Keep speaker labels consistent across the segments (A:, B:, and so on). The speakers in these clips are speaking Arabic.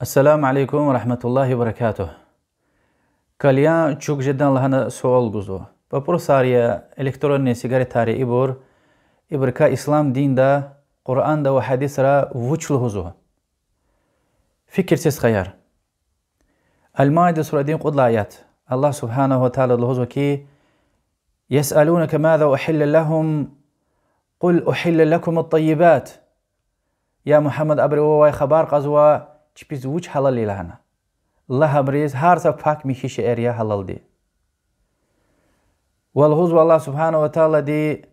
A: السلام عليكم ورحمة الله وبركاته. كاليان çok جدا لهنا سؤال جزو. ببرساريا إلكتروني سيجارتاري إبركا إسلام دين دا قرآن دا وحديث را وجل هزو. فكر سيس خيار. المائدة سورة دين قد آيات. الله سبحانه وتعالى الهزو كي يسألونك ماذا أحل لهم قل أحل لكم الطيبات. يا محمد أبرو خبر قزوا چپیز وچ حلال لهنا الله بريز هر سب پاک میشیش اریا حلال دی والغوز والله سبحانه وتعالى دي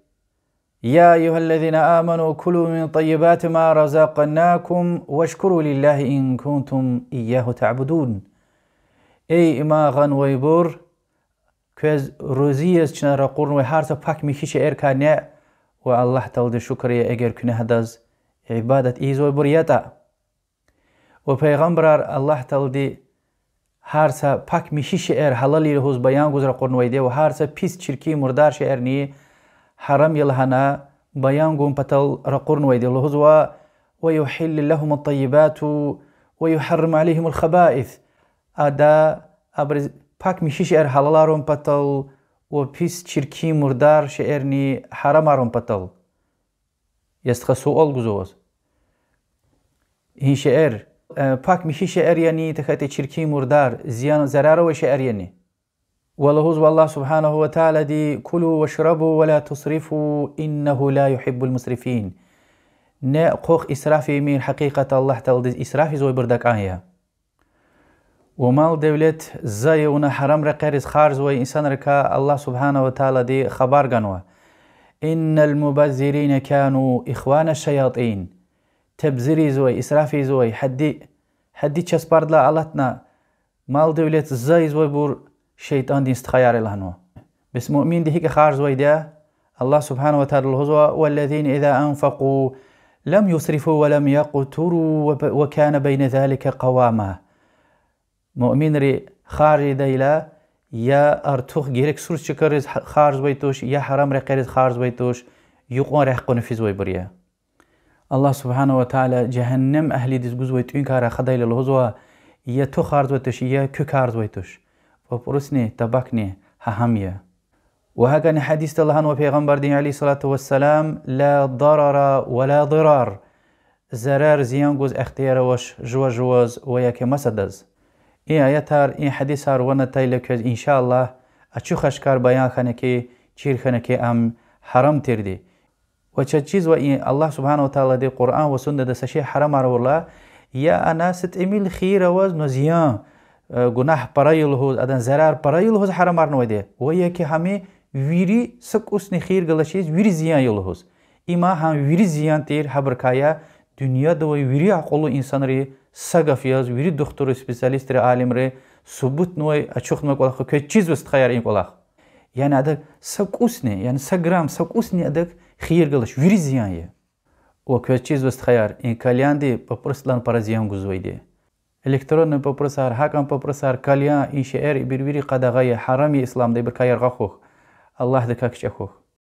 A: يا أيها الذين آمنوا كلوا من طيبات ما رزقناكم واشكروا لله إن كنتم إياه تعبدون. أي إما غن ويبور كز روزيز چنا رقورن و هر سب پاک میشیش ارکانه و الله تعالى شکریه اگر کنه هداز عبادت ایز ويبور يتا و پیغمبر الله تعالی هر سا پاک میشی شعر حلالی روز بیان گذر قرنویده و هر سا پیس چرکی مردار شعر نی حرام یلهنا بیان گون پتل رقرنویده روز و یحل لهم الطیبات و یحرم عليهم الخبائث ادا ابرز پاک میشی شعر حلالارون پتل و پیس چرکی مردار شعر نی حرام آرون پتل یست سوال گذوز این شعر پاک میشی شعر یعنی تخت چرکی مردار زیان ضرر و شعر یعنی والله والله سبحانه وتعالى دي كلوا واشربوا ولا تصرفوا إنه لا يحب المسرفين. نقوخ إسرافي من حقيقة الله تعالى إسرافي زوي بردك آية ومال دولت زي ونا حرام رقيرز خارز و إنسان ركا الله سبحانه وتعالى دي خبر قنوة إن المبذرين كانوا إخوان الشياطين. تبذيري زوي إسرافي زوي حدي چسپارد لا علتنا مال دولت زي زوي بور شيطان دين استخيار لهنو بس مؤمن دي هيك خارج زوي ده الله سبحانه وتعالى الهزوة والذين إذا أنفقوا لم يسرفوا ولم يقتروا وكان بين ذلك قواما. مؤمن ري خارج ديلا يا أرتوخ جيرك سورس شكرز خارج بيتوش يا حرام رقيرز خارج بيتوش يقوم رحقون في زوي بريا. الله سبحانه وتعالى جهنم أهلي ديز جزويت إنكار خداي للهزوة يا تو خارج ويتوش يا كو خارج ويتوش فبرسني تبكني ههمية وهكذا حديث الله عنه وبيغمبر دين عليه الصلاة والسلام لا ضرر ولا ضرار زرار زيان جوز اختيار وش جوز وياك مسدز إيه آياتار إيه حديث هار وانا تايلك إن شاء الله أتشو خشكار بيان خانكي چير خانكي أم حرام تردي وچيز وإن الله سبحانه وتعالى دي قرآن وسنة ده سشي حرام الله يا أنا ستأميل خير وز نزيان گناه برای لحوظ ادن ضرر برای لحوظ حرام نویده و یکی همه ویری سک اسنی خیر گلشیز ویری زیان لحوظ اما هم ویری زیان تیر حبرکایا دنیا دوی ویری عقل انسان ری سگافیاز ویری دکتر اسپیشالیست ری عالم ری ثبوت نوی اچوخ نوی کلاخ که چیز وست خیار این کلاخ یعنی ادک سک اسنی یعنی سگرام سک اسنی ادک خیر گلش ویری زیانیه و که چیز وست خیار این کلیان دی پرستلان پر زیان گزویده الكترون ببرسار حكم ببرسار كاليان إن شعر بربري قدغاية حرامي إسلام دي بركاير غخوخ الله دكاك شخوخ